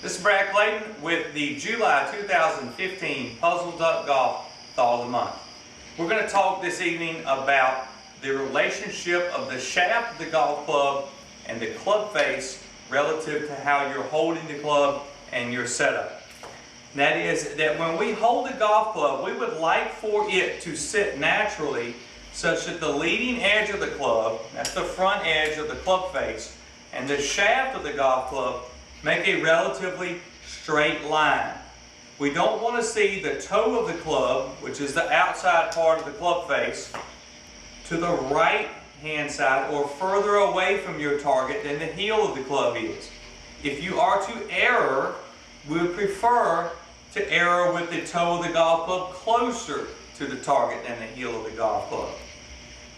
This is Brad Clayton with the July 2015 PuzzleDuck Golf Thought of the Month. We're going to talk this evening about the relationship of the shaft of the golf club and the club face relative to how you're holding the club and your setup. That is that when we hold the golf club, we would like for it to sit naturally such that the leading edge of the club, that's the front edge of the club face, and the shaft of the golf club make a relatively straight line. We don't want to see the toe of the club, which is the outside part of the club face, to the right hand side or further away from your target than the heel of the club is. If you are to err, we would prefer to err with the toe of the golf club closer to the target than the heel of the golf club.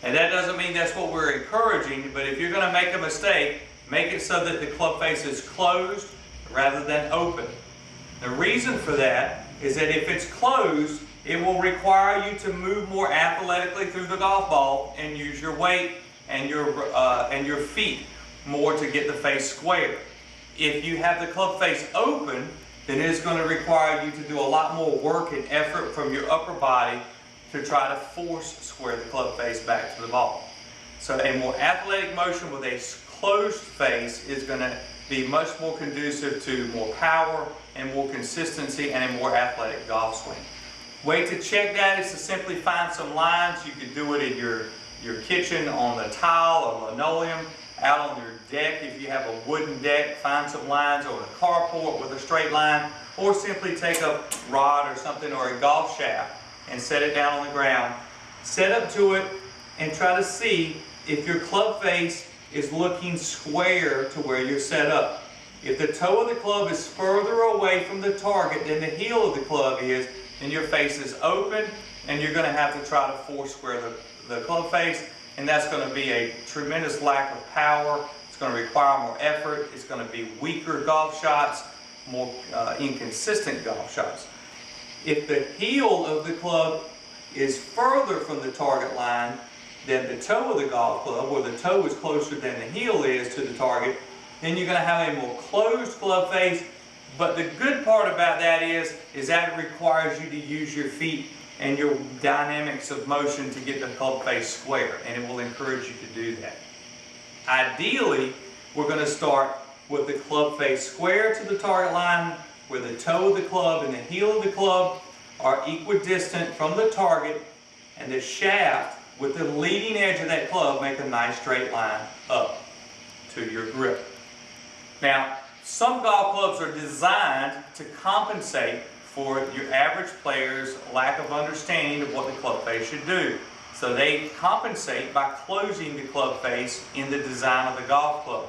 And that doesn't mean that's what we're encouraging, but if you're going to make a mistake, make it so that the club face is closed rather than open. The reason for that is that if it's closed, it will require you to move more athletically through the golf ball and use your weight and your feet more to get the face square. If you have the club face open, then it's going to require you to do a lot more work and effort from your upper body to try to force square the club face back to the ball. So a more athletic motion with a closed face is going to be much more conducive to more power and more consistency and a more athletic golf swing. Way to check that is to simply find some lines. You can do it in your kitchen, on the tile or linoleum, out on your deck. If you have a wooden deck, find some lines, or a carport with a straight line, or simply take a rod or something or a golf shaft and set it down on the ground. Set up to it and try to see if your club face is looking square to where you're set up. If the toe of the club is further away from the target than the heel of the club is, then your face is open and you're going to have to try to force square the club face, and that's going to be a tremendous lack of power. It's going to require more effort. It's going to be weaker golf shots, more inconsistent golf shots. If the heel of the club is further from the target line than the toe of the golf club, where the toe is closer than the heel is to the target, then you're going to have a more closed club face. But the good part about that is that it requires you to use your feet and your dynamics of motion to get the club face square, and it will encourage you to do that. Ideally, we're going to start with the club face square to the target line, where the toe of the club and the heel of the club are equidistant from the target, and the shaft with the leading edge of that club make a nice straight line up to your grip. Now, some golf clubs are designed to compensate for your average player's lack of understanding of what the club face should do. So they compensate by closing the club face in the design of the golf club.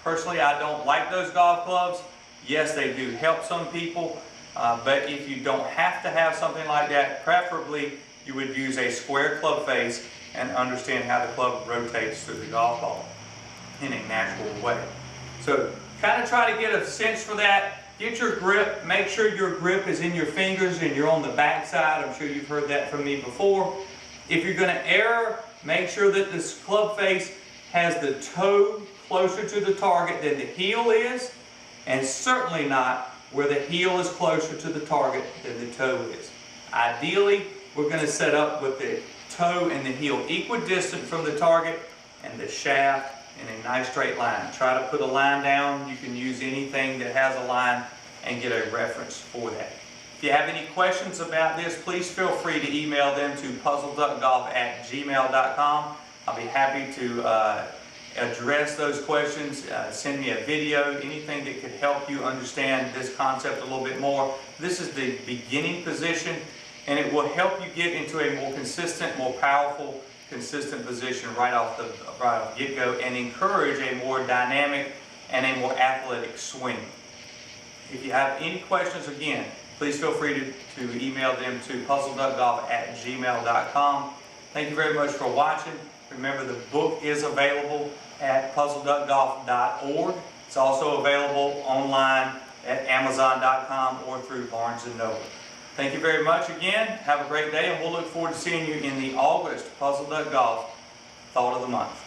Personally, I don't like those golf clubs. Yes, they do help some people, but if you don't have to have something like that, preferably you would use a square club face and understand how the club rotates through the golf ball in a natural way. So kind of try to get a sense for that. Get your grip. Make sure your grip is in your fingers and you're on the back side. I'm sure you've heard that from me before. If you're going to err, make sure that this club face has the toe closer to the target than the heel is, and certainly not where the heel is closer to the target than the toe is. Ideally, we're going to set up with the toe and the heel equidistant from the target and the shaft in a nice straight line. Try to put a line down. You can use anything that has a line and get a reference for that. If you have any questions about this, please feel free to email them to puzzleduckgolf@gmail.com. I'll be happy to address those questions. Send me a video, anything that could help you understand this concept a little bit more. This is the beginning position, and it will help you get into a more consistent, more powerful, consistent position right off the get-go, and encourage a more dynamic and a more athletic swing. If you have any questions, again, please feel free to email them to puzzleduckgolf@gmail.com. Thank you very much for watching. Remember, the book is available at puzzleduckgolf.org. It's also available online at amazon.com or through Barnes & Noble. Thank you very much again. Have a great day, and we'll look forward to seeing you in the August PuzzleDuck Golf Thought of the Month.